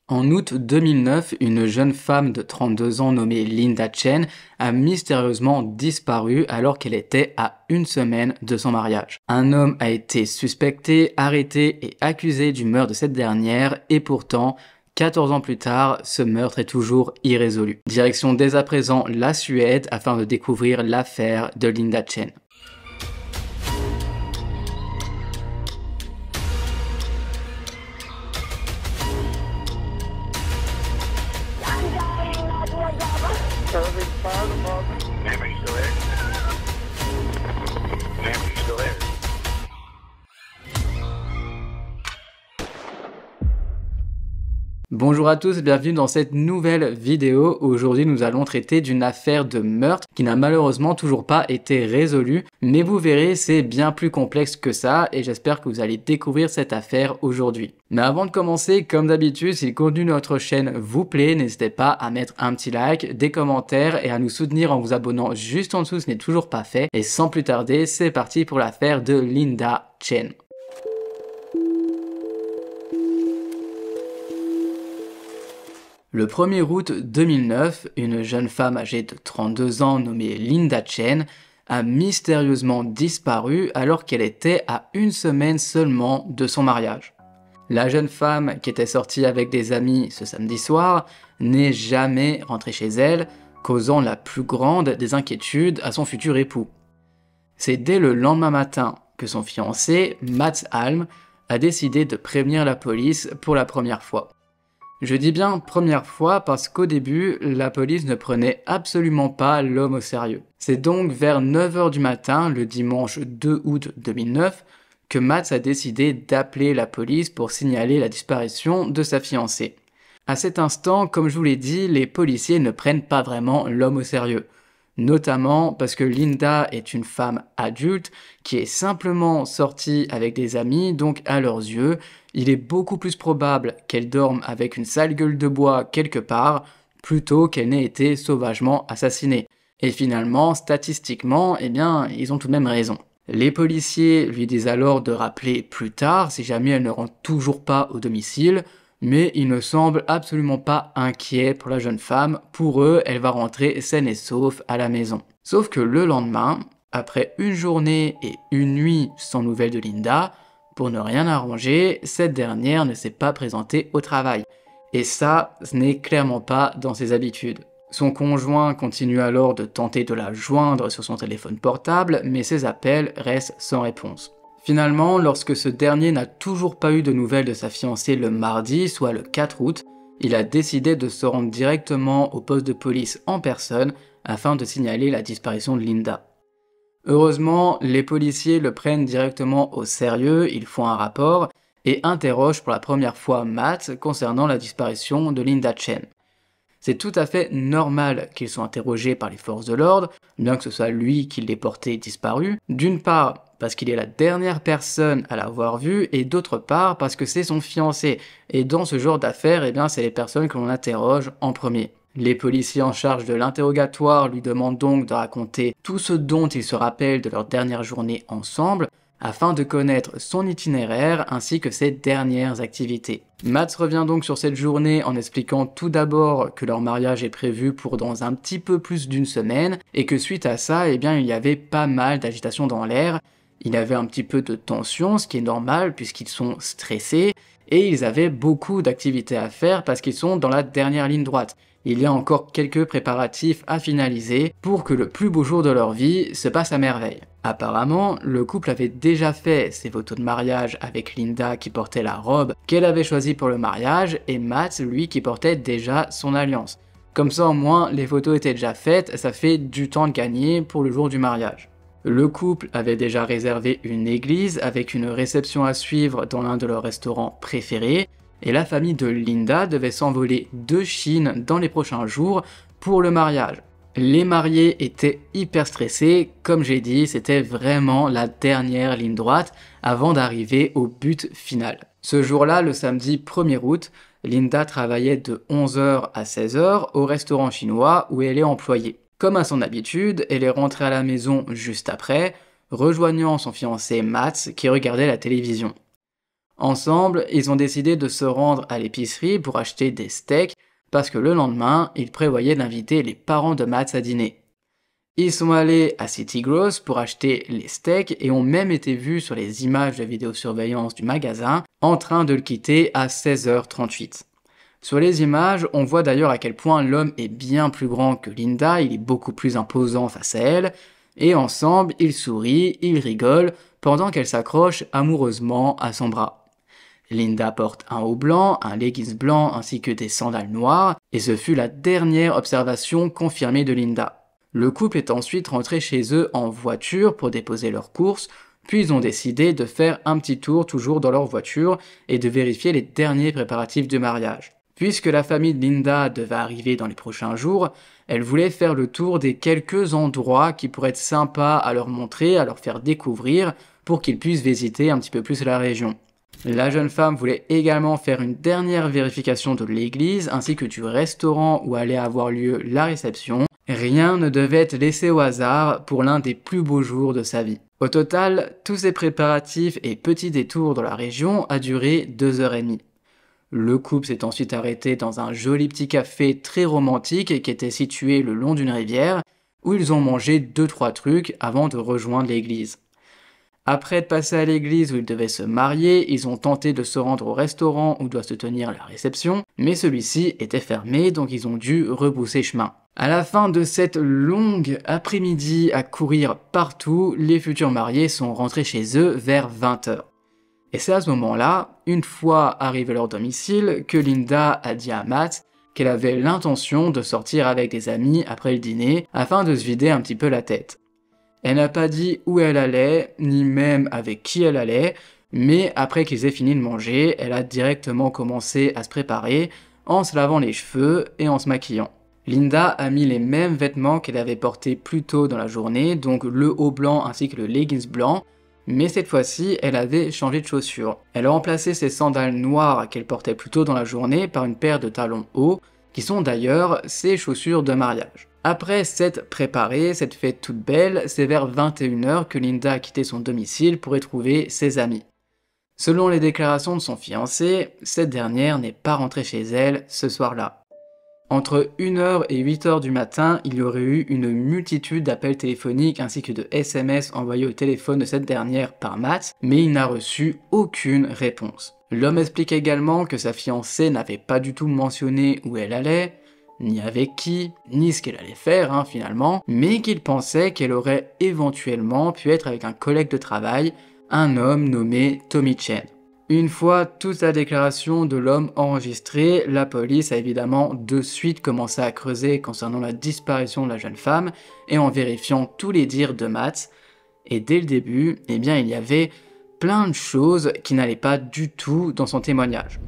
En août 2009, une jeune femme de 32 ans nommée Linda Chen a mystérieusement disparu alors qu'elle était à une semaine de son mariage. Un homme a été suspecté, arrêté et accusé du meurtre de cette dernière et pourtant, 14 ans plus tard, ce meurtre est toujours irrésolu. Direction dès à présent la Suède afin de découvrir l'affaire de Linda Chen. Serving fire department. Ma'am, are you still there? Ma'am, are you still there? Bonjour à tous et bienvenue dans cette nouvelle vidéo. Aujourd'hui nous allons traiter d'une affaire de meurtre qui n'a malheureusement toujours pas été résolue, mais vous verrez c'est bien plus complexe que ça et j'espère que vous allez découvrir cette affaire aujourd'hui. Mais avant de commencer, comme d'habitude, si le contenu de notre chaîne vous plaît, n'hésitez pas à mettre un petit like, des commentaires et à nous soutenir en vous abonnant juste en dessous si ce n'est toujours pas fait. Et sans plus tarder, c'est parti pour l'affaire de Linda Chen. Le 1er août 2009, une jeune femme âgée de 32 ans nommée Linda Chen a mystérieusement disparu alors qu'elle était à une semaine seulement de son mariage. La jeune femme, qui était sortie avec des amis ce samedi soir, n'est jamais rentrée chez elle, causant la plus grande des inquiétudes à son futur époux. C'est dès le lendemain matin que son fiancé, Mats Alm, a décidé de prévenir la police pour la première fois. Je dis bien première fois parce qu'au début, la police ne prenait absolument pas l'homme au sérieux. C'est donc vers 9h du matin, le dimanche 2 août 2009, que Mats a décidé d'appeler la police pour signaler la disparition de sa fiancée. À cet instant, comme je vous l'ai dit, les policiers ne prennent pas vraiment l'homme au sérieux. Notamment parce que Linda est une femme adulte qui est simplement sortie avec des amis, donc à leurs yeux, il est beaucoup plus probable qu'elle dorme avec une sale gueule de bois quelque part, plutôt qu'elle n'ait été sauvagement assassinée. Et finalement, statistiquement, eh bien, ils ont tout de même raison. Les policiers lui disent alors de rappeler plus tard si jamais elle ne rentre toujours pas au domicile, mais ils ne semblent absolument pas inquiets pour la jeune femme. Pour eux, elle va rentrer saine et sauf à la maison. Sauf que le lendemain, après une journée et une nuit sans nouvelles de Linda, pour ne rien arranger, cette dernière ne s'est pas présentée au travail. Et ça, ce n'est clairement pas dans ses habitudes. Son conjoint continue alors de tenter de la joindre sur son téléphone portable, mais ses appels restent sans réponse. Finalement, lorsque ce dernier n'a toujours pas eu de nouvelles de sa fiancée le mardi, soit le 4 août, il a décidé de se rendre directement au poste de police en personne afin de signaler la disparition de Linda. Heureusement, les policiers le prennent directement au sérieux, ils font un rapport et interrogent pour la première fois Matt concernant la disparition de Linda Chen. C'est tout à fait normal qu'ils soient interrogés par les forces de l'ordre, bien que ce soit lui qui l'ait porté disparu. D'une part, parce qu'il est la dernière personne à l'avoir vue, et d'autre part, parce que c'est son fiancé. Et dans ce genre d'affaires, eh bien, c'est les personnes que l'on interroge en premier. Les policiers en charge de l'interrogatoire lui demandent donc de raconter tout ce dont il se rappelle de leur dernière journée ensemble, afin de connaître son itinéraire ainsi que ses dernières activités. Mats revient donc sur cette journée en expliquant tout d'abord que leur mariage est prévu pour dans un petit peu plus d'une semaine et que suite à ça, eh bien, il y avait pas mal d'agitation dans l'air. Il y avait un petit peu de tension, ce qui est normal puisqu'ils sont stressés et ils avaient beaucoup d'activités à faire parce qu'ils sont dans la dernière ligne droite. Il y a encore quelques préparatifs à finaliser pour que le plus beau jour de leur vie se passe à merveille. Apparemment, le couple avait déjà fait ses photos de mariage avec Linda qui portait la robe qu'elle avait choisie pour le mariage et Mats, lui, qui portait déjà son alliance. Comme ça, au moins, les photos étaient déjà faites, ça fait du temps de gagner pour le jour du mariage. Le couple avait déjà réservé une église avec une réception à suivre dans l'un de leurs restaurants préférés, et la famille de Linda devait s'envoler de Chine dans les prochains jours pour le mariage. Les mariés étaient hyper stressés, comme j'ai dit, c'était vraiment la dernière ligne droite avant d'arriver au but final. Ce jour-là, le samedi 1er août, Linda travaillait de 11h à 16h au restaurant chinois où elle est employée. Comme à son habitude, elle est rentrée à la maison juste après, rejoignant son fiancé Mats qui regardait la télévision. Ensemble, ils ont décidé de se rendre à l'épicerie pour acheter des steaks parce que le lendemain, ils prévoyaient d'inviter les parents de Matt à dîner. Ils sont allés à City Gross pour acheter les steaks et ont même été vus sur les images de vidéosurveillance du magasin en train de le quitter à 16h38. Sur les images, on voit d'ailleurs à quel point l'homme est bien plus grand que Linda, il est beaucoup plus imposant face à elle, et ensemble, ils sourient, ils rigolent, pendant qu'elle s'accroche amoureusement à son bras. Linda porte un haut blanc, un leggings blanc ainsi que des sandales noires, et ce fut la dernière observation confirmée de Linda. Le couple est ensuite rentré chez eux en voiture pour déposer leurs courses, puis ils ont décidé de faire un petit tour toujours dans leur voiture et de vérifier les derniers préparatifs du mariage. Puisque la famille de Linda devait arriver dans les prochains jours, elle voulait faire le tour des quelques endroits qui pourraient être sympas à leur montrer, à leur faire découvrir, pour qu'ils puissent visiter un petit peu plus la région. La jeune femme voulait également faire une dernière vérification de l'église ainsi que du restaurant où allait avoir lieu la réception. Rien ne devait être laissé au hasard pour l'un des plus beaux jours de sa vie. Au total, tous ces préparatifs et petits détours dans la région a duré 2h30. Le couple s'est ensuite arrêté dans un joli petit café très romantique qui était situé le long d'une rivière où ils ont mangé 2-3 trucs avant de rejoindre l'église. Après être passés à l'église où ils devaient se marier, ils ont tenté de se rendre au restaurant où doit se tenir la réception, mais celui-ci était fermé donc ils ont dû rebrousser chemin. À la fin de cette longue après-midi à courir partout, les futurs mariés sont rentrés chez eux vers 20h. Et c'est à ce moment-là, une fois arrivés à leur domicile, que Linda a dit à Matt qu'elle avait l'intention de sortir avec des amis après le dîner afin de se vider un petit peu la tête. Elle n'a pas dit où elle allait, ni même avec qui elle allait, mais après qu'ils aient fini de manger, elle a directement commencé à se préparer en se lavant les cheveux et en se maquillant. Linda a mis les mêmes vêtements qu'elle avait portés plus tôt dans la journée, donc le haut blanc ainsi que le leggings blanc, mais cette fois-ci, elle avait changé de chaussures. Elle a remplacé ses sandales noires qu'elle portait plus tôt dans la journée par une paire de talons hauts, qui sont d'ailleurs ses chaussures de mariage. Après s'être préparée, cette fête toute belle, c'est vers 21h que Linda a quitté son domicile pour y trouver ses amis. Selon les déclarations de son fiancé, cette dernière n'est pas rentrée chez elle ce soir-là. Entre 1h et 8h du matin, il y aurait eu une multitude d'appels téléphoniques ainsi que de SMS envoyés au téléphone de cette dernière par Matt, mais il n'a reçu aucune réponse. L'homme explique également que sa fiancée n'avait pas du tout mentionné où elle allait, ni avec qui, ni ce qu'elle allait faire finalement, mais qu'il pensait qu'elle aurait éventuellement pu être avec un collègue de travail, un homme nommé Tommy Chen. Une fois toute la déclaration de l'homme enregistrée, la police a évidemment de suite commencé à creuser concernant la disparition de la jeune femme et en vérifiant tous les dires de Matt. Et dès le début, il y avait plein de choses qui n'allaient pas du tout dans son témoignage.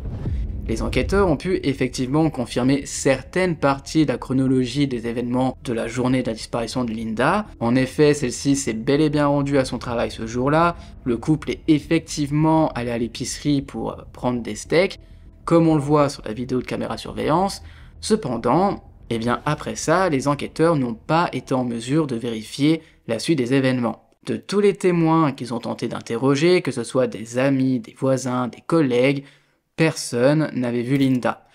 Les enquêteurs ont pu effectivement confirmer certaines parties de la chronologie des événements de la journée de la disparition de Linda. En effet, celle-ci s'est bel et bien rendue à son travail ce jour-là. Le couple est effectivement allé à l'épicerie pour prendre des steaks, comme on le voit sur la vidéo de caméra surveillance. Cependant, après ça, les enquêteurs n'ont pas été en mesure de vérifier la suite des événements. De tous les témoins qu'ils ont tenté d'interroger, que ce soit des amis, des voisins, des collègues, personne n'avait vu Linda.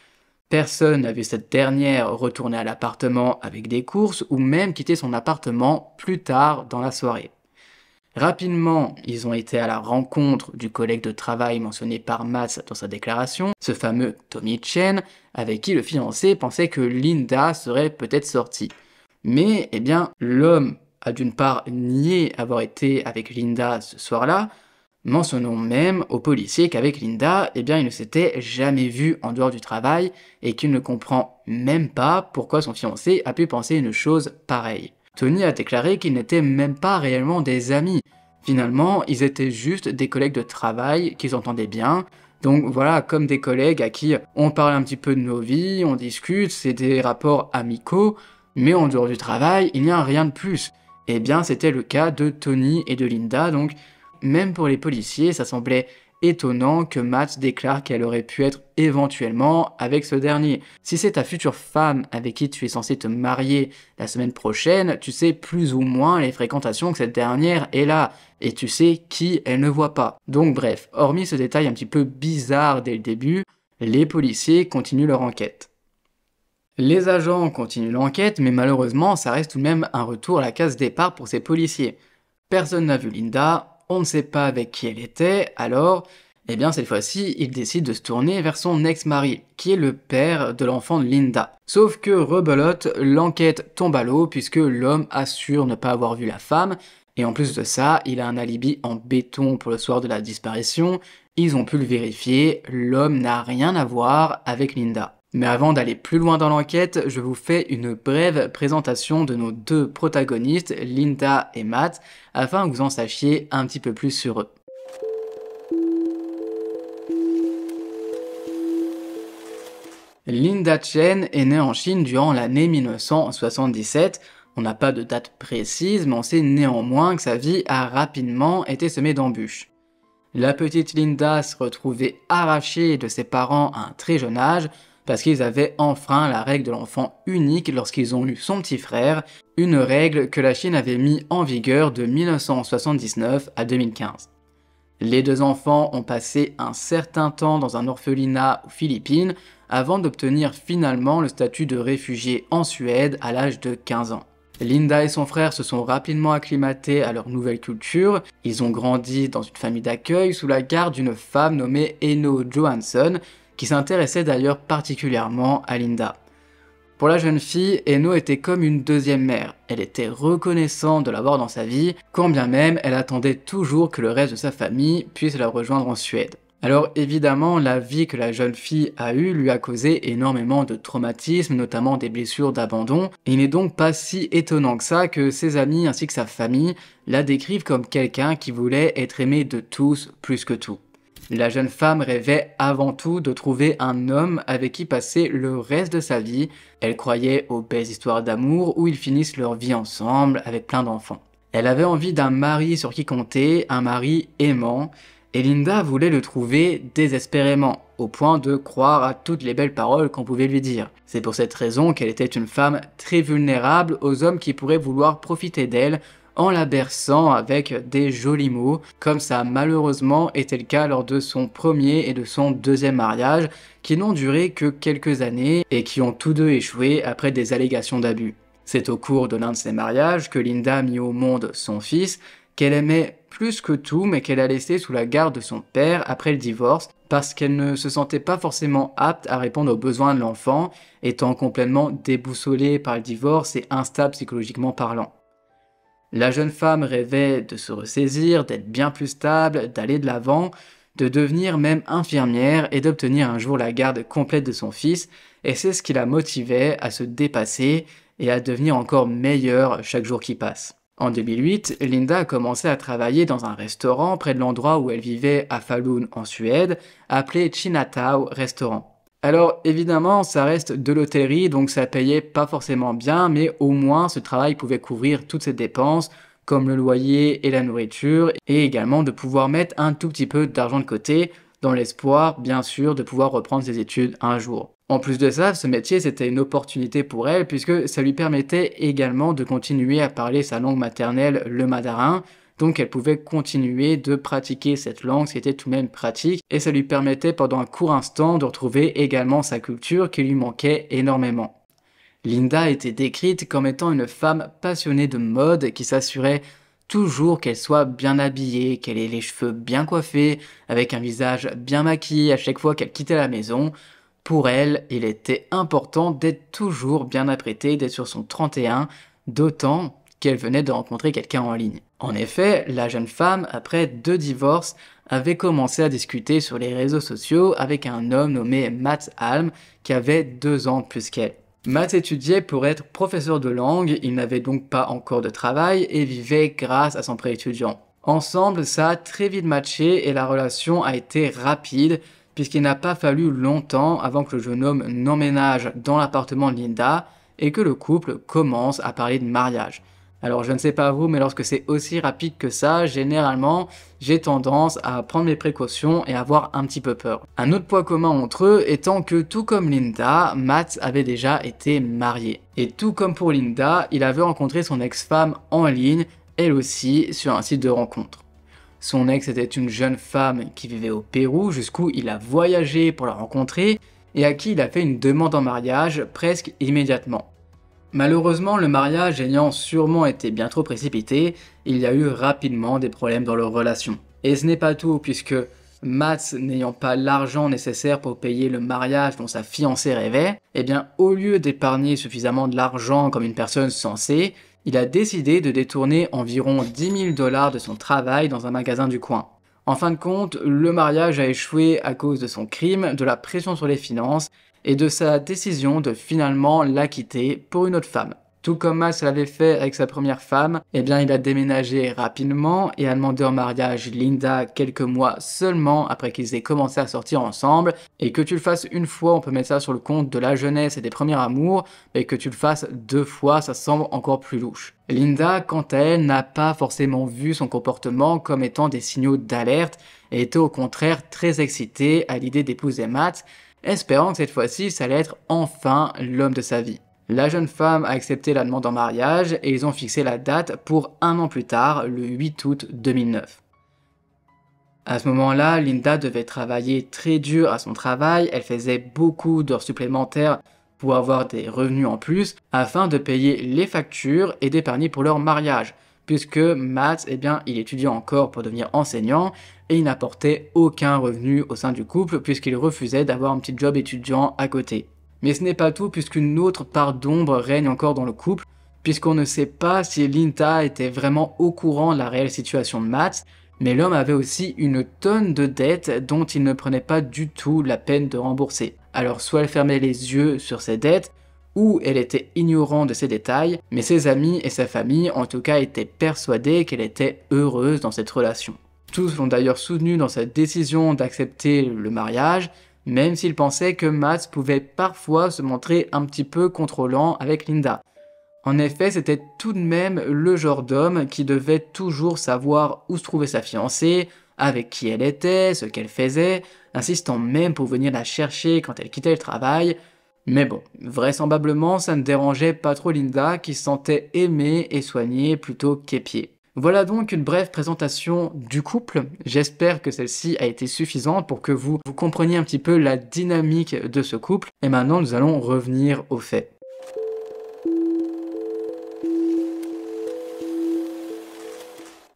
Personne n'a vu cette dernière retourner à l'appartement avec des courses ou même quitter son appartement plus tard dans la soirée. Rapidement, ils ont été à la rencontre du collègue de travail mentionné par Matt dans sa déclaration, ce fameux Tommy Chen, avec qui le fiancé pensait que Linda serait peut-être sortie. Mais, l'homme a d'une part nié avoir été avec Linda ce soir-là. Mentionnons même aux policiers qu'avec Linda, il ne s'était jamais vu en dehors du travail et qu'il ne comprend même pas pourquoi son fiancé a pu penser une chose pareille. Tony a déclaré qu'ils n'étaient même pas réellement des amis. Finalement, ils étaient juste des collègues de travail qu'ils entendaient bien. Donc voilà, comme des collègues à qui on parle un petit peu de nos vies, on discute, c'est des rapports amicaux, mais en dehors du travail, il n'y a rien de plus. C'était le cas de Tony et de Linda, donc même pour les policiers, ça semblait étonnant que Matt déclare qu'elle aurait pu être éventuellement avec ce dernier. Si c'est ta future femme avec qui tu es censé te marier la semaine prochaine, tu sais plus ou moins les fréquentations que cette dernière est là, et tu sais qui elle ne voit pas. Donc bref, hormis ce détail un petit peu bizarre dès le début, les policiers continuent leur enquête. Les agents continuent l'enquête, mais malheureusement, ça reste tout de même un retour à la case départ pour ces policiers. Personne n'a vu Linda, on ne sait pas avec qui elle était, alors, eh bien cette fois-ci, ils décident de se tourner vers son ex-mari, qui est le père de l'enfant de Linda. Sauf que rebelote, l'enquête tombe à l'eau puisque l'homme assure ne pas avoir vu la femme, et en plus de ça, il a un alibi en béton pour le soir de la disparition, ils ont pu le vérifier, l'homme n'a rien à voir avec Linda. Mais avant d'aller plus loin dans l'enquête, je vous fais une brève présentation de nos deux protagonistes, Linda et Matt, afin que vous en sachiez un petit peu plus sur eux. Linda Chen est née en Chine durant l'année 1977. On n'a pas de date précise, mais on sait néanmoins que sa vie a rapidement été semée d'embûches. La petite Linda se retrouvait arrachée de ses parents à un très jeune âge, parce qu'ils avaient enfreint la règle de l'enfant unique lorsqu'ils ont eu son petit frère, une règle que la Chine avait mis en vigueur de 1979 à 2015. Les deux enfants ont passé un certain temps dans un orphelinat aux Philippines avant d'obtenir finalement le statut de réfugié en Suède à l'âge de 15 ans. Linda et son frère se sont rapidement acclimatés à leur nouvelle culture, ils ont grandi dans une famille d'accueil sous la garde d'une femme nommée Eno Johansson, qui s'intéressait d'ailleurs particulièrement à Linda. Pour la jeune fille, Eno était comme une deuxième mère. Elle était reconnaissante de l'avoir dans sa vie, quand bien même elle attendait toujours que le reste de sa famille puisse la rejoindre en Suède. Alors évidemment, la vie que la jeune fille a eue lui a causé énormément de traumatismes, notamment des blessures d'abandon, et il n'est donc pas si étonnant que ça que ses amis ainsi que sa famille la décrivent comme quelqu'un qui voulait être aimé de tous plus que tout. La jeune femme rêvait avant tout de trouver un homme avec qui passer le reste de sa vie. Elle croyait aux belles histoires d'amour où ils finissent leur vie ensemble avec plein d'enfants. Elle avait envie d'un mari sur qui compter, un mari aimant, et Linda voulait le trouver désespérément, au point de croire à toutes les belles paroles qu'on pouvait lui dire. C'est pour cette raison qu'elle était une femme très vulnérable aux hommes qui pourraient vouloir profiter d'elle, en la berçant avec des jolis mots, comme ça a malheureusement été le cas lors de son premier et de son deuxième mariage, qui n'ont duré que quelques années et qui ont tous deux échoué après des allégations d'abus. C'est au cours de l'un de ces mariages que Linda a mis au monde son fils, qu'elle aimait plus que tout mais qu'elle a laissé sous la garde de son père après le divorce, parce qu'elle ne se sentait pas forcément apte à répondre aux besoins de l'enfant, étant complètement déboussolée par le divorce et instable psychologiquement parlant. La jeune femme rêvait de se ressaisir, d'être bien plus stable, d'aller de l'avant, de devenir même infirmière et d'obtenir un jour la garde complète de son fils, et c'est ce qui la motivait à se dépasser et à devenir encore meilleure chaque jour qui passe. En 2008, Linda a commencé à travailler dans un restaurant près de l'endroit où elle vivait à Falun en Suède, appelé Chinatown Restaurant. Alors évidemment, ça reste de l'hôtellerie, donc ça payait pas forcément bien, mais au moins ce travail pouvait couvrir toutes ces dépenses, comme le loyer et la nourriture, et également de pouvoir mettre un tout petit peu d'argent de côté, dans l'espoir, bien sûr, de pouvoir reprendre ses études un jour. En plus de ça, ce métier, c'était une opportunité pour elle, puisque ça lui permettait également de continuer à parler sa langue maternelle, le mandarin, donc elle pouvait continuer de pratiquer cette langue, ce qui était tout de même pratique, et ça lui permettait pendant un court instant de retrouver également sa culture qui lui manquait énormément. Linda était décrite comme étant une femme passionnée de mode qui s'assurait toujours qu'elle soit bien habillée, qu'elle ait les cheveux bien coiffés, avec un visage bien maquillé à chaque fois qu'elle quittait la maison. Pour elle, il était important d'être toujours bien apprêtée, d'être sur son 31, d'autant qu'elle venait de rencontrer quelqu'un en ligne. En effet, la jeune femme, après 2 divorces, avait commencé à discuter sur les réseaux sociaux avec un homme nommé Matt Alm, qui avait 2 ans de plus qu'elle. Matt étudiait pour être professeur de langue, il n'avait donc pas encore de travail et vivait grâce à son prêt étudiant. Ensemble, ça a très vite matché et la relation a été rapide, puisqu'il n'a pas fallu longtemps avant que le jeune homme n'emménage dans l'appartement de Linda et que le couple commence à parler de mariage. Alors je ne sais pas vous, mais lorsque c'est aussi rapide que ça, généralement, j'ai tendance à prendre mes précautions et avoir un petit peu peur. Un autre point commun entre eux étant que tout comme Linda, Matt avait déjà été marié. Et tout comme pour Linda, il avait rencontré son ex-femme en ligne, elle aussi, sur un site de rencontre. Son ex était une jeune femme qui vivait au Pérou, jusqu'où il a voyagé pour la rencontrer, et à qui il a fait une demande en mariage presque immédiatement. Malheureusement, le mariage ayant sûrement été bien trop précipité, il y a eu rapidement des problèmes dans leur relation. Et ce n'est pas tout, puisque Matt, n'ayant pas l'argent nécessaire pour payer le mariage dont sa fiancée rêvait, eh bien, au lieu d'épargner suffisamment de l'argent comme une personne censée, il a décidé de détourner environ 10 000 $ de son travail dans un magasin du coin. En fin de compte, le mariage a échoué à cause de son crime, de la pression sur les finances et de sa décision de finalement la quitter pour une autre femme. Tout comme Matt l'avait fait avec sa première femme, eh bien il a déménagé rapidement et a demandé en mariage Linda quelques mois seulement après qu'ils aient commencé à sortir ensemble. Et que tu le fasses une fois, on peut mettre ça sur le compte de la jeunesse et des premiers amours, mais que tu le fasses 2 fois, ça semble encore plus louche. Linda, quant à elle, n'a pas forcément vu son comportement comme étant des signaux d'alerte et était au contraire très excitée à l'idée d'épouser Matt, espérant que cette fois-ci, ça allait être enfin l'homme de sa vie. La jeune femme a accepté la demande en mariage et ils ont fixé la date pour 1 an plus tard, le 8 août 2009. À ce moment-là, Linda devait travailler très dur à son travail, elle faisait beaucoup d'heures supplémentaires pour avoir des revenus en plus afin de payer les factures et d'épargner pour leur mariage, puisque Matt, eh bien, il étudiait encore pour devenir enseignant et il n'apportait aucun revenu au sein du couple puisqu'il refusait d'avoir un petit job étudiant à côté. Mais ce n'est pas tout puisqu'une autre part d'ombre règne encore dans le couple, puisqu'on ne sait pas si Linda était vraiment au courant de la réelle situation de Matt, mais l'homme avait aussi une tonne de dettes dont il ne prenait pas du tout la peine de rembourser. Alors soit elle fermait les yeux sur ses dettes, ou elle était ignorante de ces détails, mais ses amis et sa famille en tout cas étaient persuadés qu'elle était heureuse dans cette relation. Tous l'ont d'ailleurs soutenu dans sa décision d'accepter le mariage, même s'il pensait que Matt pouvait parfois se montrer un petit peu contrôlant avec Linda. En effet, c'était tout de même le genre d'homme qui devait toujours savoir où se trouvait sa fiancée, avec qui elle était, ce qu'elle faisait, insistant même pour venir la chercher quand elle quittait le travail. Mais bon, vraisemblablement, ça ne dérangeait pas trop Linda qui se sentait aimée et soignée plutôt qu'épiée. Voilà donc une brève présentation du couple. J'espère que celle-ci a été suffisante pour que vous compreniez un petit peu la dynamique de ce couple. Et maintenant, nous allons revenir aux faits.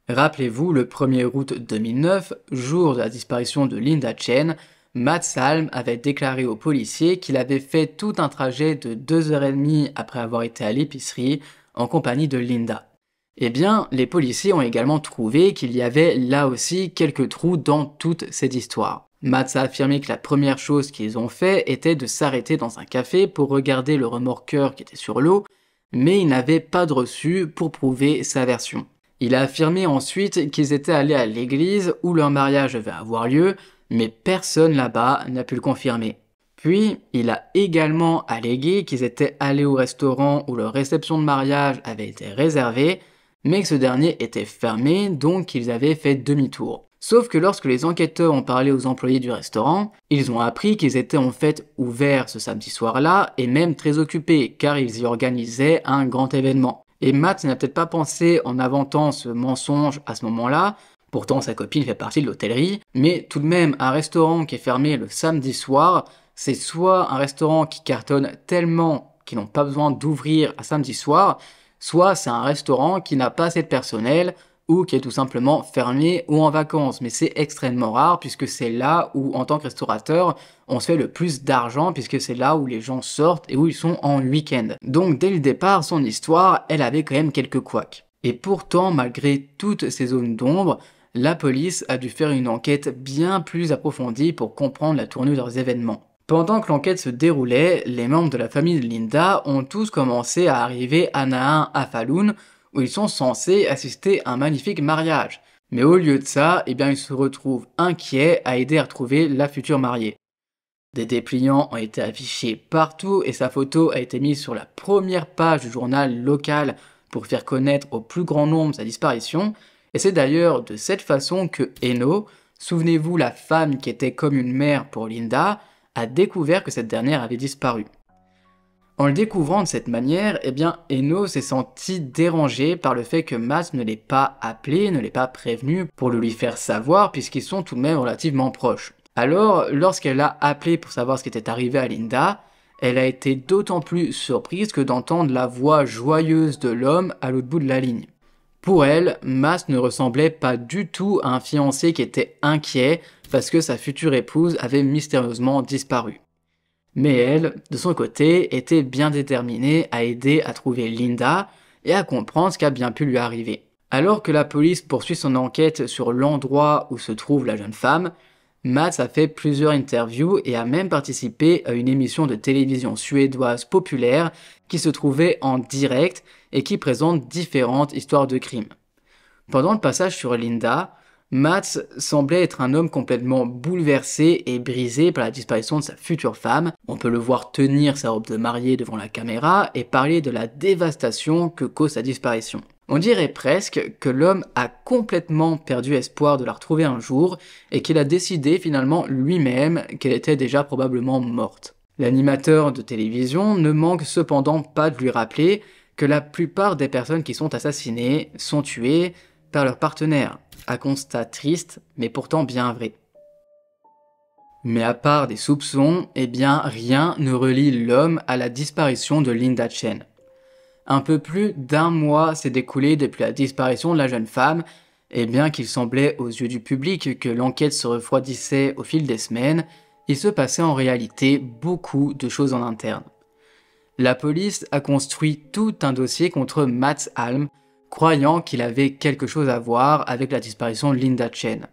Rappelez-vous, le 1er août 2009, jour de la disparition de Linda Chen, Matt Salm avait déclaré aux policiers qu'il avait fait tout un trajet de 2h30 après avoir été à l'épicerie en compagnie de Linda. Eh bien, les policiers ont également trouvé qu'il y avait là aussi quelques trous dans toute cette histoire. Matt a affirmé que la première chose qu'ils ont fait était de s'arrêter dans un café pour regarder le remorqueur qui était sur l'eau, mais il n'avait pas de reçu pour prouver sa version. Il a affirmé ensuite qu'ils étaient allés à l'église où leur mariage devait avoir lieu, mais personne là-bas n'a pu le confirmer. Puis, il a également allégué qu'ils étaient allés au restaurant où leur réception de mariage avait été réservée, mais que ce dernier était fermé, donc ils avaient fait demi-tour. Sauf que lorsque les enquêteurs ont parlé aux employés du restaurant, ils ont appris qu'ils étaient en fait ouverts ce samedi soir-là, et même très occupés, car ils y organisaient un grand événement. Et Matt n'a peut-être pas pensé en inventant ce mensonge à ce moment-là, pourtant sa copine fait partie de l'hôtellerie, mais tout de même un restaurant qui est fermé le samedi soir, c'est soit un restaurant qui cartonne tellement qu'ils n'ont pas besoin d'ouvrir à samedi soir, soit c'est un restaurant qui n'a pas assez de personnel ou qui est tout simplement fermé ou en vacances. Mais c'est extrêmement rare puisque c'est là où, en tant que restaurateur, on se fait le plus d'argent puisque c'est là où les gens sortent et où ils sont en week-end. Donc dès le départ, son histoire, elle avait quand même quelques couacs. Et pourtant, malgré toutes ces zones d'ombre, la police a dû faire une enquête bien plus approfondie pour comprendre la tournure des événements. Pendant que l'enquête se déroulait, les membres de la famille de Linda ont tous commencé à arriver à Nain à Falun, où ils sont censés assister à un magnifique mariage. Mais au lieu de ça, eh bien ils se retrouvent inquiets à aider à retrouver la future mariée. Des dépliants ont été affichés partout et sa photo a été mise sur la première page du journal local pour faire connaître au plus grand nombre sa disparition, et c'est d'ailleurs de cette façon que Eno, souvenez-vous la femme qui était comme une mère pour Linda, a découvert que cette dernière avait disparu. En le découvrant de cette manière, Eno s'est senti dérangé par le fait que Matt ne l'ait pas appelé, ne l'ait pas prévenu pour le lui faire savoir puisqu'ils sont tout de même relativement proches. Alors, lorsqu'elle l'a appelé pour savoir ce qui était arrivé à Linda, elle a été d'autant plus surprise que d'entendre la voix joyeuse de l'homme à l'autre bout de la ligne. Pour elle, Matt ne ressemblait pas du tout à un fiancé qui était inquiet parce que sa future épouse avait mystérieusement disparu. Mais elle, de son côté, était bien déterminée à aider à trouver Linda et à comprendre ce qui a bien pu lui arriver. Alors que la police poursuit son enquête sur l'endroit où se trouve la jeune femme, Matt a fait plusieurs interviews et a même participé à une émission de télévision suédoise populaire qui se trouvait en direct et qui présente différentes histoires de crimes. Pendant le passage sur Linda, Matt semblait être un homme complètement bouleversé et brisé par la disparition de sa future femme. On peut le voir tenir sa robe de mariée devant la caméra et parler de la dévastation que cause sa disparition. On dirait presque que l'homme a complètement perdu espoir de la retrouver un jour et qu'il a décidé finalement lui-même qu'elle était déjà probablement morte. L'animateur de télévision ne manque cependant pas de lui rappeler que la plupart des personnes qui sont assassinées sont tuées par leur partenaire. Un constat triste, mais pourtant bien vrai. Mais à part des soupçons, rien ne relie l'homme à la disparition de Linda Chen. Un peu plus d'1 mois s'est écoulé depuis la disparition de la jeune femme, et bien qu'il semblait aux yeux du public que l'enquête se refroidissait au fil des semaines, il se passait en réalité beaucoup de choses en interne. La police a construit tout un dossier contre Mats Alm, croyant qu'il avait quelque chose à voir avec la disparition de Linda Chen.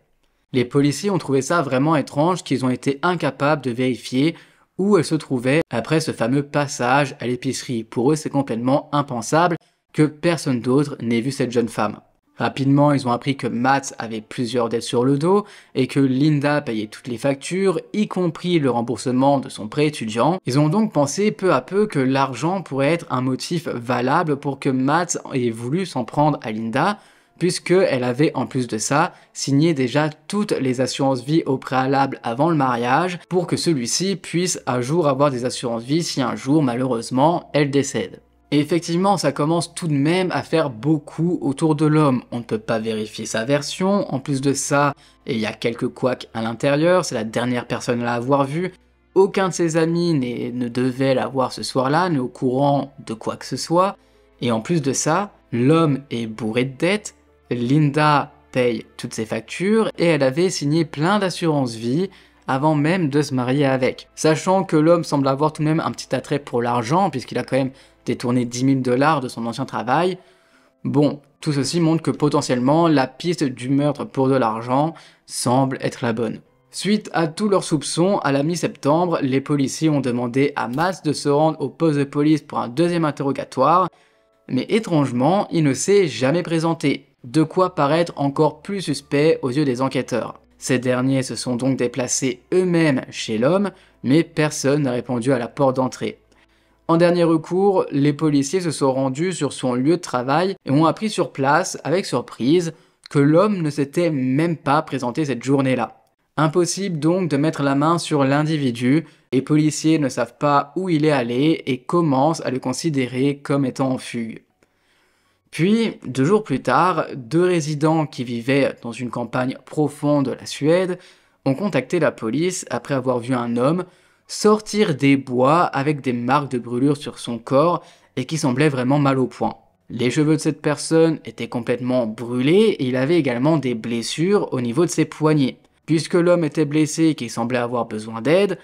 Les policiers ont trouvé ça vraiment étrange qu'ils ont été incapables de vérifier où elle se trouvait après ce fameux passage à l'épicerie. Pour eux, c'est complètement impensable que personne d'autre n'ait vu cette jeune femme. Rapidement, ils ont appris que Matt avait plusieurs dettes sur le dos et que Linda payait toutes les factures, y compris le remboursement de son prêt étudiant. Ils ont donc pensé peu à peu que l'argent pourrait être un motif valable pour que Matt ait voulu s'en prendre à Linda, puisqu'elle avait en plus de ça signé déjà toutes les assurances vie au préalable avant le mariage pour que celui-ci puisse un jour avoir des assurances vie si un jour malheureusement elle décède. Et effectivement, ça commence tout de même à faire beaucoup autour de l'homme. On ne peut pas vérifier sa version. En plus de ça, il y a quelques couacs à l'intérieur. C'est la dernière personne à l'avoir vue. Aucun de ses amis ne devait la voir ce soir-là, n'est au courant de quoi que ce soit. Et en plus de ça, l'homme est bourré de dettes. Linda paye toutes ses factures et elle avait signé plein d'assurances vie avant même de se marier avec. Sachant que l'homme semble avoir tout de même un petit attrait pour l'argent puisqu'il a quand même détourné 10 000 $ de son ancien travail. Bon, tout ceci montre que potentiellement la piste du meurtre pour de l'argent semble être la bonne. Suite à tous leurs soupçons, à la mi-septembre, les policiers ont demandé à Matt de se rendre au poste de police pour un deuxième interrogatoire, mais étrangement, il ne s'est jamais présenté, de quoi paraître encore plus suspect aux yeux des enquêteurs. Ces derniers se sont donc déplacés eux-mêmes chez l'homme, mais personne n'a répondu à la porte d'entrée. En dernier recours, les policiers se sont rendus sur son lieu de travail et ont appris sur place, avec surprise, que l'homme ne s'était même pas présenté cette journée-là. Impossible donc de mettre la main sur l'individu, les policiers ne savent pas où il est allé et commencent à le considérer comme étant en fugue. Puis, 2 jours plus tard, 2 résidents qui vivaient dans une campagne profonde de la Suède ont contacté la police après avoir vu un homme sortir des bois avec des marques de brûlure sur son corps et qui semblait vraiment mal au point. Les cheveux de cette personne étaient complètement brûlés et il avait également des blessures au niveau de ses poignets. Puisque l'homme était blessé et qu'il semblait avoir besoin d'aide,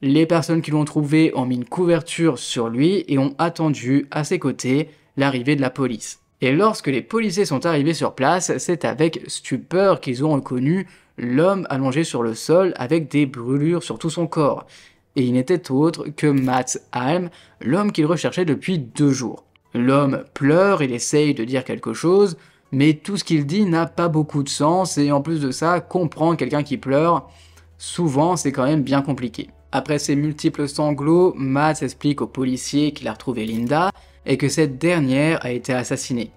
les personnes qui l'ont trouvé ont mis une couverture sur lui et ont attendu à ses côtés l'arrivée de la police. Et lorsque les policiers sont arrivés sur place, c'est avec stupeur qu'ils ont reconnu l'homme allongé sur le sol avec des brûlures sur tout son corps. Et il n'était autre que Mats Alm, l'homme qu'ils recherchaient depuis 2 jours. L'homme pleure, il essaye de dire quelque chose, mais tout ce qu'il dit n'a pas beaucoup de sens, et en plus de ça, comprendre quelqu'un qui pleure, souvent c'est quand même bien compliqué. Après ces multiples sanglots, Mats explique aux policiers qu'il a retrouvé Linda, et que cette dernière a été assassinée.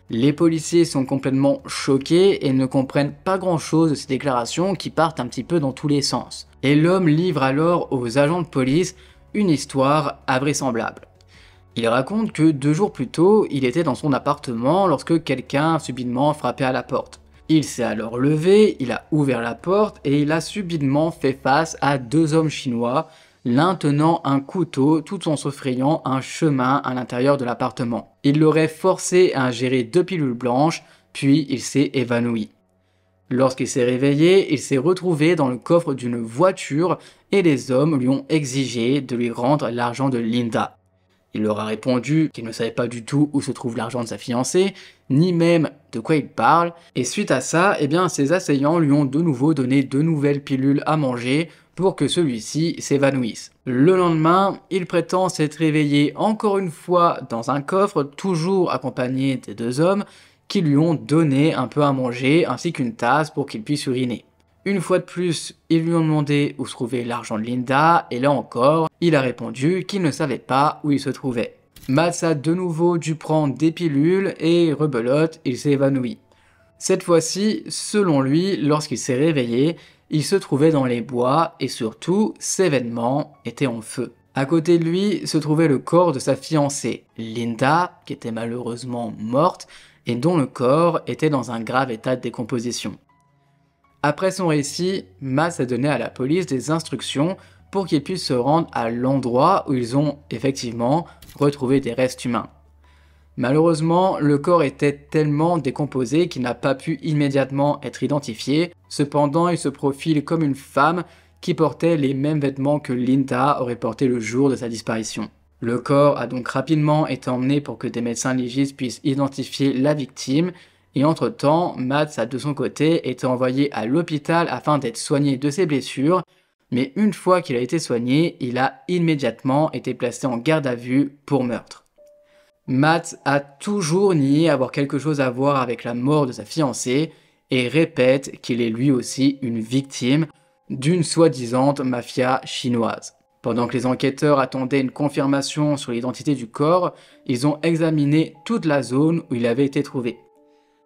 Les policiers sont complètement choqués et ne comprennent pas grand chose de ces déclarations qui partent un petit peu dans tous les sens. Et l'homme livre alors aux agents de police une histoire invraisemblable. Il raconte que 2 jours plus tôt, il était dans son appartement lorsque quelqu'un a subitement frappé à la porte. Il s'est alors levé, il a ouvert la porte et il a subitement fait face à 2 hommes chinois, l'un tenant un couteau tout en se frayant un chemin à l'intérieur de l'appartement. Il l'aurait forcé à ingérer 2 pilules blanches, puis il s'est évanoui. Lorsqu'il s'est réveillé, il s'est retrouvé dans le coffre d'une voiture et les hommes lui ont exigé de lui rendre l'argent de Linda. Il leur a répondu qu'il ne savait pas du tout où se trouve l'argent de sa fiancée, ni même de quoi il parle, et suite à ça, ses assaillants lui ont de nouveau donné 2 nouvelles pilules à manger pour que celui-ci s'évanouisse. Le lendemain, il prétend s'être réveillé encore une fois dans un coffre, toujours accompagné des 2 hommes, qui lui ont donné un peu à manger ainsi qu'une tasse pour qu'il puisse uriner. Une fois de plus, ils lui ont demandé où se trouvait l'argent de Linda, et là encore, il a répondu qu'il ne savait pas où il se trouvait. Matt a de nouveau dû prendre des pilules et rebelote, il s'est évanoui. Cette fois-ci, selon lui, lorsqu'il s'est réveillé, il se trouvait dans les bois et surtout, ses vêtements étaient en feu. À côté de lui se trouvait le corps de sa fiancée, Linda, qui était malheureusement morte et dont le corps était dans un grave état de décomposition. Après son récit, Matt a donné à la police des instructions pour qu'ils puissent se rendre à l'endroit où ils ont effectivement retrouvé des restes humains. Malheureusement, le corps était tellement décomposé qu'il n'a pas pu immédiatement être identifié, cependant il se profile comme une femme qui portait les mêmes vêtements que Linda aurait porté le jour de sa disparition. Le corps a donc rapidement été emmené pour que des médecins légistes puissent identifier la victime, et entre-temps, Matt a de son côté été envoyé à l'hôpital afin d'être soigné de ses blessures, mais une fois qu'il a été soigné, il a immédiatement été placé en garde à vue pour meurtre. Matt a toujours nié avoir quelque chose à voir avec la mort de sa fiancée et répète qu'il est lui aussi une victime d'une soi-disant mafia chinoise. Pendant que les enquêteurs attendaient une confirmation sur l'identité du corps, ils ont examiné toute la zone où il avait été trouvé.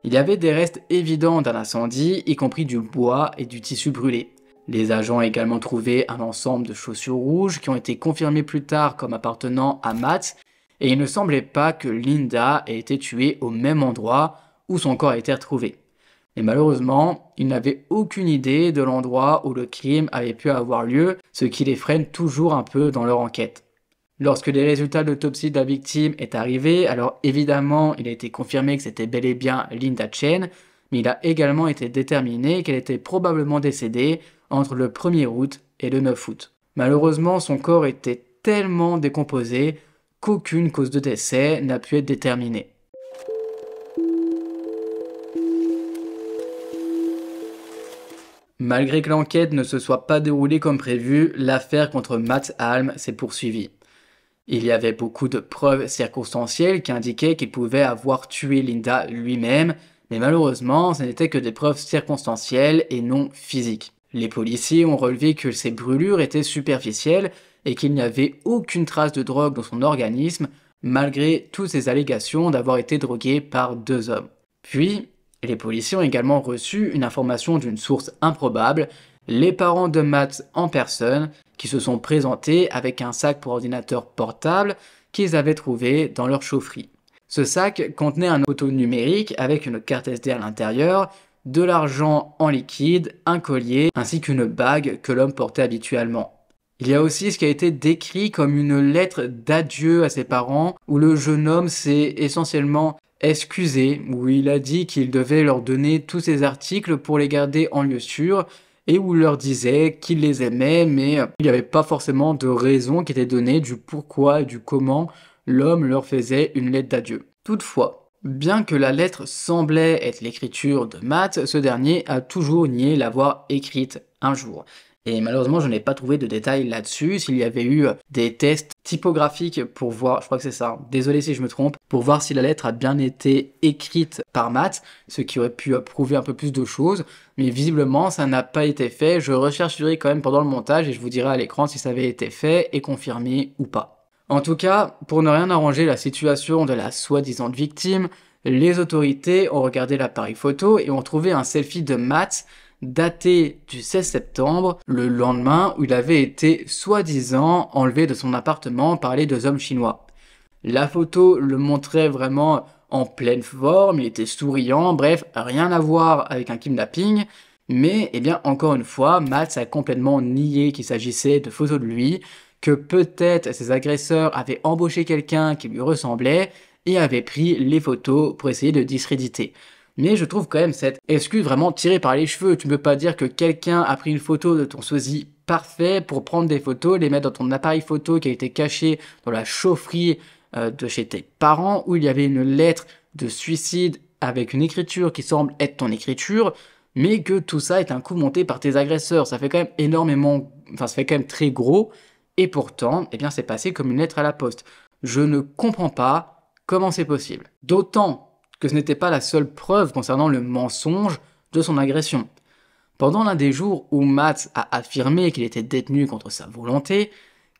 Il y avait des restes évidents d'un incendie, y compris du bois et du tissu brûlé. Les agents ont également trouvé un ensemble de chaussures rouges qui ont été confirmées plus tard comme appartenant à Matt, et il ne semblait pas que Linda ait été tuée au même endroit où son corps a été retrouvé. Et malheureusement, ils n'avaient aucune idée de l'endroit où le crime avait pu avoir lieu, ce qui les freine toujours un peu dans leur enquête. Lorsque les résultats de l'autopsie de la victime est arrivé, alors évidemment, il a été confirmé que c'était bel et bien Linda Chen, mais il a également été déterminé qu'elle était probablement décédée entre le 1er août et le 9 août. Malheureusement, son corps était tellement décomposé qu'aucune cause de décès n'a pu être déterminée. Malgré que l'enquête ne se soit pas déroulée comme prévu, l'affaire contre Matt Alm s'est poursuivie. Il y avait beaucoup de preuves circonstancielles qui indiquaient qu'il pouvait avoir tué Linda lui-même, mais malheureusement, ce n'étaient que des preuves circonstancielles et non physiques. Les policiers ont relevé que ces brûlures étaient superficielles et qu'il n'y avait aucune trace de drogue dans son organisme, malgré toutes ces allégations d'avoir été drogué par 2 hommes. Puis, les policiers ont également reçu une information d'une source improbable, les parents de Matt en personne, qui se sont présentés avec un sac pour ordinateur portable qu'ils avaient trouvé dans leur chaufferie. Ce sac contenait un auto numérique avec une carte SD à l'intérieur, de l'argent en liquide, un collier, ainsi qu'une bague que l'homme portait habituellement. Il y a aussi ce qui a été décrit comme une lettre d'adieu à ses parents, où le jeune homme s'est essentiellement excusé, où il a dit qu'il devait leur donner tous ses articles pour les garder en lieu sûr, et où il leur disait qu'il les aimait, mais il n'y avait pas forcément de raison qui était donnée du pourquoi et du comment l'homme leur faisait une lettre d'adieu. Toutefois, bien que la lettre semblait être l'écriture de Matt, ce dernier a toujours nié l'avoir écrite un jour. Et malheureusement, je n'ai pas trouvé de détails là-dessus, s'il y avait eu des tests typographiques pour voir, je crois que c'est ça, désolé si je me trompe, pour voir si la lettre a bien été écrite par Matt, ce qui aurait pu prouver un peu plus de choses, mais visiblement ça n'a pas été fait. Je rechercherai quand même pendant le montage et je vous dirai à l'écran si ça avait été fait et confirmé ou pas. En tout cas, pour ne rien arranger la situation de la soi-disant victime, les autorités ont regardé l'appareil photo et ont trouvé un selfie de Matt daté du 16 septembre, le lendemain où il avait été soi-disant enlevé de son appartement par les deux hommes chinois. La photo le montrait vraiment en pleine forme, il était souriant, bref, rien à voir avec un kidnapping, mais eh bien encore une fois, Matt a complètement nié qu'il s'agissait de photos de lui, que peut-être ses agresseurs avaient embauché quelqu'un qui lui ressemblait et avaient pris les photos pour essayer de discréditer. Mais je trouve quand même cette excuse vraiment tirée par les cheveux. Tu ne peux pas dire que quelqu'un a pris une photo de ton sosie parfait pour prendre des photos, les mettre dans ton appareil photo qui a été caché dans la chaufferie de chez tes parents, où il y avait une lettre de suicide avec une écriture qui semble être ton écriture, mais que tout ça est un coup monté par tes agresseurs. Ça fait quand même énormément, enfin ça fait quand même très gros, et pourtant, eh bien c'est passé comme une lettre à la poste. Je ne comprends pas comment c'est possible. D'autant que ce n'était pas la seule preuve concernant le mensonge de son agression. Pendant l'un des jours où Matt a affirmé qu'il était détenu contre sa volonté,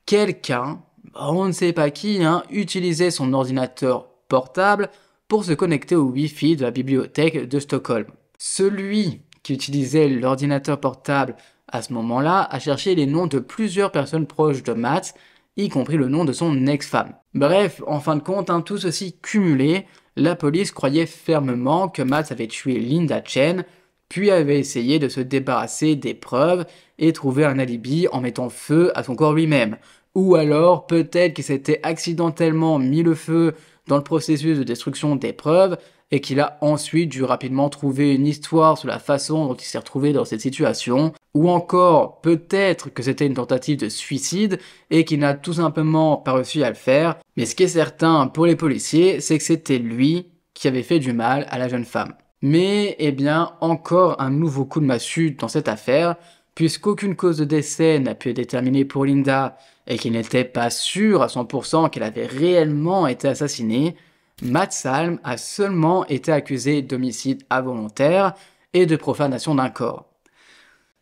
quelqu'un, on ne sait pas qui, utilisait son ordinateur portable pour se connecter au Wi-Fi de la bibliothèque de Stockholm. Celui qui utilisait l'ordinateur portable à ce moment-là a cherché les noms de plusieurs personnes proches de Matt, y compris le nom de son ex-femme. Bref, en fin de compte, tout ceci cumulé, la police croyait fermement que Matt avait tué Linda Chen, puis avait essayé de se débarrasser des preuves et trouver un alibi en mettant feu à son corps lui-même. Ou alors, peut-être qu'il s'était accidentellement mis le feu dans le processus de destruction des preuves et qu'il a ensuite dû rapidement trouver une histoire sur la façon dont il s'est retrouvé dans cette situation. Ou encore, peut-être que c'était une tentative de suicide et qu'il n'a tout simplement pas réussi à le faire. Mais ce qui est certain pour les policiers, c'est que c'était lui qui avait fait du mal à la jeune femme. Mais, eh bien, encore un nouveau coup de massue dans cette affaire, puisqu'aucune cause de décès n'a pu être déterminée pour Linda et qu'il n'était pas sûr à 100% qu'elle avait réellement été assassinée, Matt Salm a seulement été accusé d'homicide involontaire et de profanation d'un corps.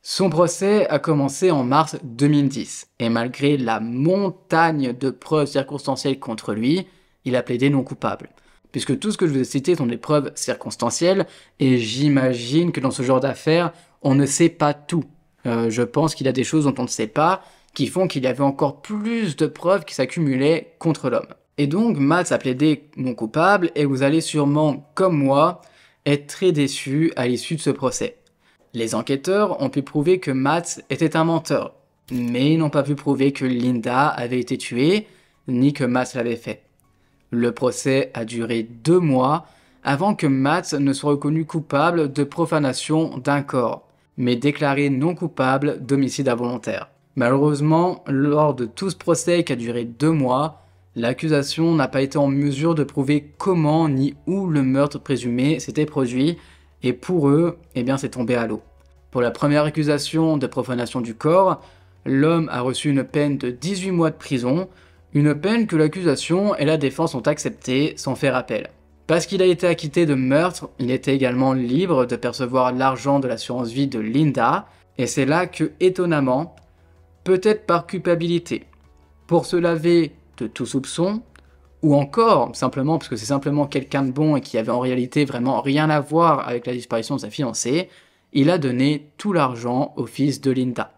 Son procès a commencé en mars 2010, et malgré la montagne de preuves circonstancielles contre lui, il a plaidé non coupable. Puisque tout ce que je vous ai cité sont des preuves circonstancielles, et j'imagine que dans ce genre d'affaires, on ne sait pas tout. Je pense qu'il y a des choses dont on ne sait pas, qui font qu'il y avait encore plus de preuves qui s'accumulaient contre l'homme. Et donc, Matt a plaidé non coupable, et vous allez sûrement, comme moi, être très déçus à l'issue de ce procès. Les enquêteurs ont pu prouver que Matt était un menteur, mais ils n'ont pas pu prouver que Linda avait été tuée, ni que Matt l'avait fait. Le procès a duré 2 mois avant que Matt ne soit reconnu coupable de profanation d'un corps, mais déclaré non coupable d'homicide involontaire. Malheureusement, lors de tout ce procès qui a duré 2 mois, l'accusation n'a pas été en mesure de prouver comment ni où le meurtre présumé s'était produit, et pour eux, eh bien c'est tombé à l'eau. Pour la première accusation de profanation du corps, l'homme a reçu une peine de 18 mois de prison, une peine que l'accusation et la défense ont acceptée sans faire appel. Parce qu'il a été acquitté de meurtre, il était également libre de percevoir l'argent de l'assurance vie de Linda, et c'est là que, étonnamment, peut-être par culpabilité, pour se laver de tout soupçon, ou encore simplement parce que c'est simplement quelqu'un de bon et qui avait en réalité vraiment rien à voir avec la disparition de sa fiancée, il a donné tout l'argent au fils de Linda.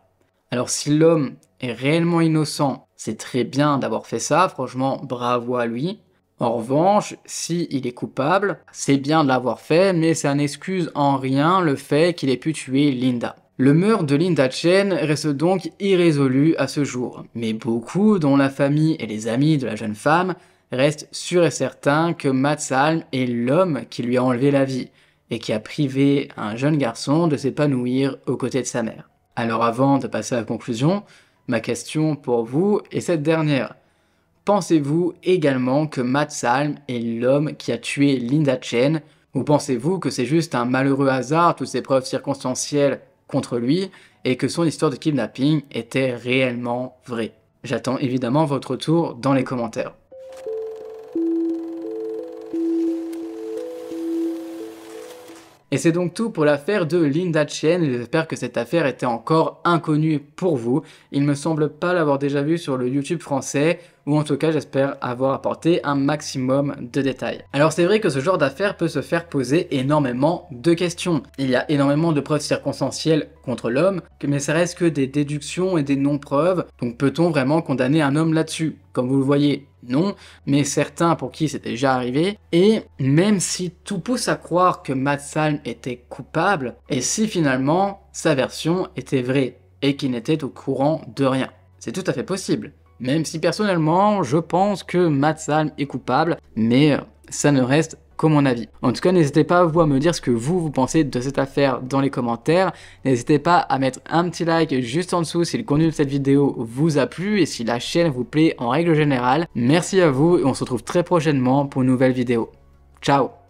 Alors si l'homme est réellement innocent, c'est très bien d'avoir fait ça, franchement bravo à lui. En revanche, si il est coupable, c'est bien de l'avoir fait, mais ça n'excuse en rien le fait qu'il ait pu tuer Linda. Le meurtre de Linda Chen reste donc irrésolu à ce jour, mais beaucoup, dont la famille et les amis de la jeune femme, restent sûrs et certains que Matt Salm est l'homme qui lui a enlevé la vie, et qui a privé un jeune garçon de s'épanouir aux côtés de sa mère. Alors avant de passer à la conclusion, ma question pour vous est cette dernière. Pensez-vous également que Matt Salm est l'homme qui a tué Linda Chen, ou pensez-vous que c'est juste un malheureux hasard, toutes ces preuves circonstancielles contre lui, et que son histoire de kidnapping était réellement vraie? J'attends évidemment votre retour dans les commentaires. Et c'est donc tout pour l'affaire de Linda Chen, j'espère que cette affaire était encore inconnue pour vous. Il me semble pas l'avoir déjà vue sur le YouTube français, ou en tout cas j'espère avoir apporté un maximum de détails. Alors c'est vrai que ce genre d'affaire peut se faire poser énormément de questions. Il y a énormément de preuves circonstancielles contre l'homme, mais ça reste que des déductions et des non-preuves, donc peut-on vraiment condamner un homme là-dessus? Comme vous le voyez, non, mais certains pour qui c'est déjà arrivé, et même si tout pousse à croire que Matt Salm était coupable, et si finalement sa version était vraie, et qu'il n'était au courant de rien. C'est tout à fait possible. Même si personnellement, je pense que Matt Salm est coupable, mais ça ne reste qu'à mon avis. En tout cas, n'hésitez pas vous à me dire ce que vous pensez de cette affaire dans les commentaires. N'hésitez pas à mettre un petit like juste en dessous si le contenu de cette vidéo vous a plu et si la chaîne vous plaît en règle générale. Merci à vous et on se retrouve très prochainement pour une nouvelle vidéo. Ciao!